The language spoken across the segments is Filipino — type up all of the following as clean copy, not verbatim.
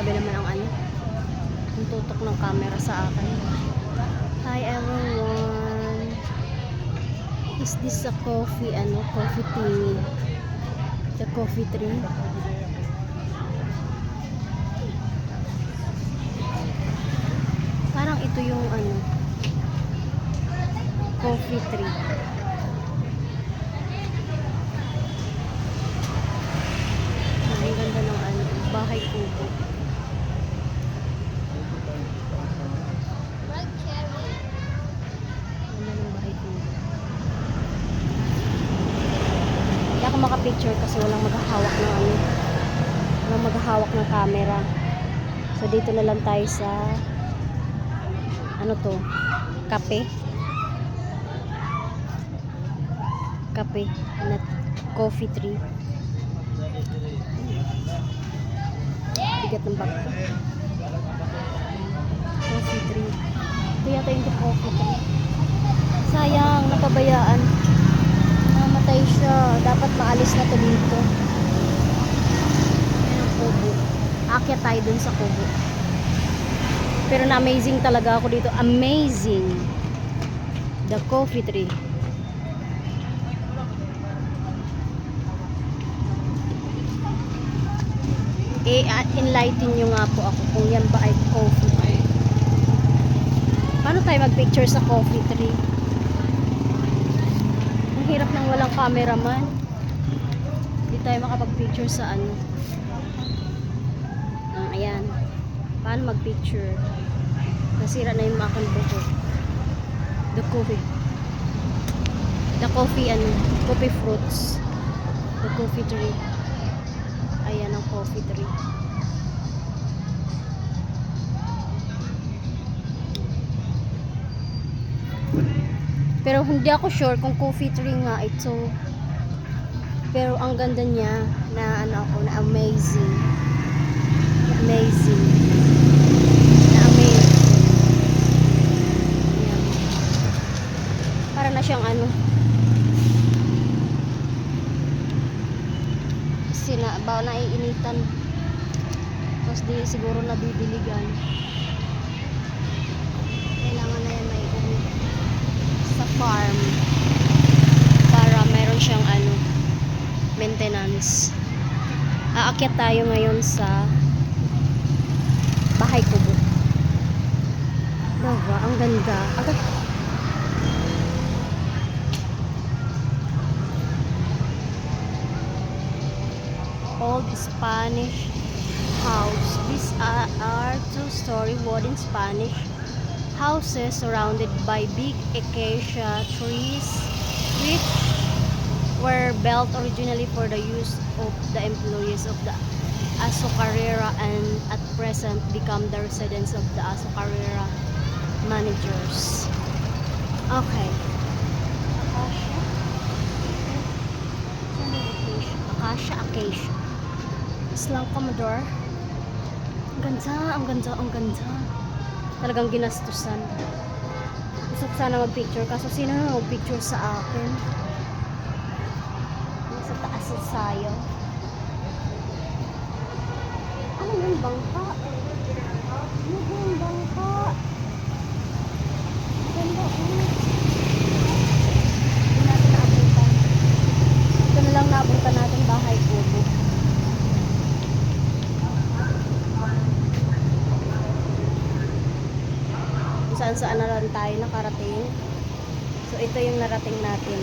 Grabe naman ang ano, ang tutok ng camera sa akin. Hi everyone. Is this a coffee, coffee tea? The coffee tree. Parang ito yung coffee tree. Ang ganda ng bahay kubo. Ganda ng bahay kubo. Hindi ako makapicture kasi walang maghahawak ng camera. So dito na lang tayo sa kape na coffee tree. Bigat ng bag ko. Coffee tree. Ito yata yung coffee tree. Sayang, napabayaan. Namatay siya. Dapat maalis na to dito. Ayan ang kubo. Akyat tayo dun sa kubo. Pero na-amazing talaga ako dito. Amazing. The coffee tree. Enlighten nyo nga po ako kung yan ba ay coffee tree. Paano tayo mag-picture sa coffee tree? Ang hirap nang walang cameraman. Hindi tayo makapag-picture sa ayan. Paano mag-picture? Nasira na yung aking buko. The coffee coffee fruits. The coffee tree. Ayan ang coffee tree. Pero hindi ako sure kung coffee tree nga ito. Pero ang ganda niya na na amazing. Amazing. Ayan. Para na siyang naiinitan. Tapos di siguro nabibiligan. Kailangan na yan may uwi sa farm para meron siyang maintenance. Aakyat tayo ngayon sa bahay kubo. Diba? Ang ganda. Old Spanish house. These are two-story wooden Spanish houses surrounded by big acacia trees, which were built originally for the use of the employees of the azucarera and at present become the residence of the azucarera managers. Okay. Acacia. Islang Commodore. Ang ganda. Talagang ginastusan. Gusto ko sana mag-picture kaso sino na mag-picture sa akin? Nasa taas sa sayo. Ano yung bangka? Ganda Hindi natin naabutan. Ito na lang naabutan natin bahay kubo. Saan na lang tayo nakarating. So ito yung narating natin.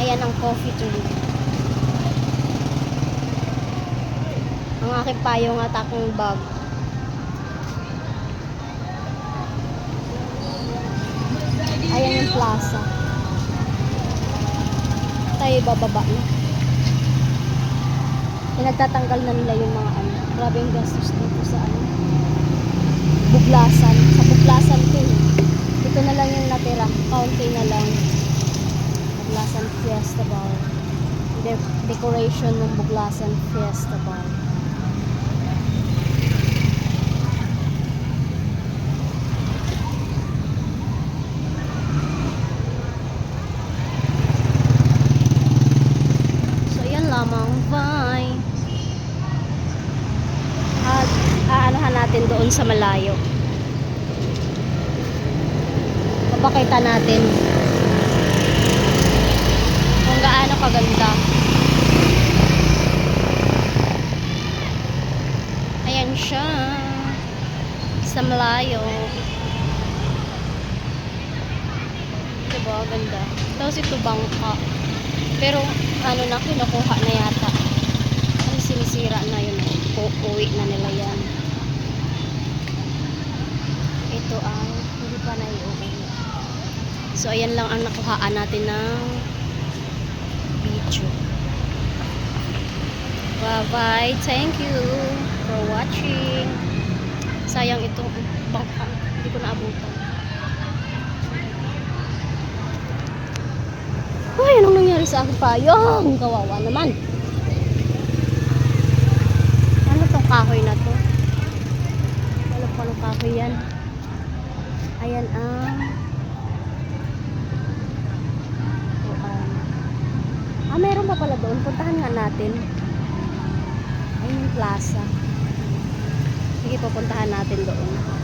Ayan ang coffee tree. Ang aking payong atakong bag. Ayan yung plaza. Tayo bababa na. Nagtatanggal na nila yung mga grabe yung gastos dito sa Buglasan. Sa Buglasan ito na lang yung natira. Kaunti na lang. Buglasan Festival. Decoration ng Buglasan Festival. sa malayo. Papakita natin kung gaano kaganda. Ayan siya sa malayo. Diba, ganda. Tapos ito bangka. Pero ano na, kinukuha na yata. Ano, sinisira na yun. Uuwi na nila yan. Ito ang hindi pa na iuwi. So ayan lang ang nakuhaan natin ng video. Bye bye. Thank you for watching. Sayang itong bangka. Hindi ko naabutan. Ay, anong nangyari sa akin pa? Yung kawawa naman. Ano tong kahoy na to? Wala pa ng kahoy yan. Ayan ang meron pa pala doon. Puntahan nga natin. Ayun yung plaza. Sige, pupuntahan natin doon.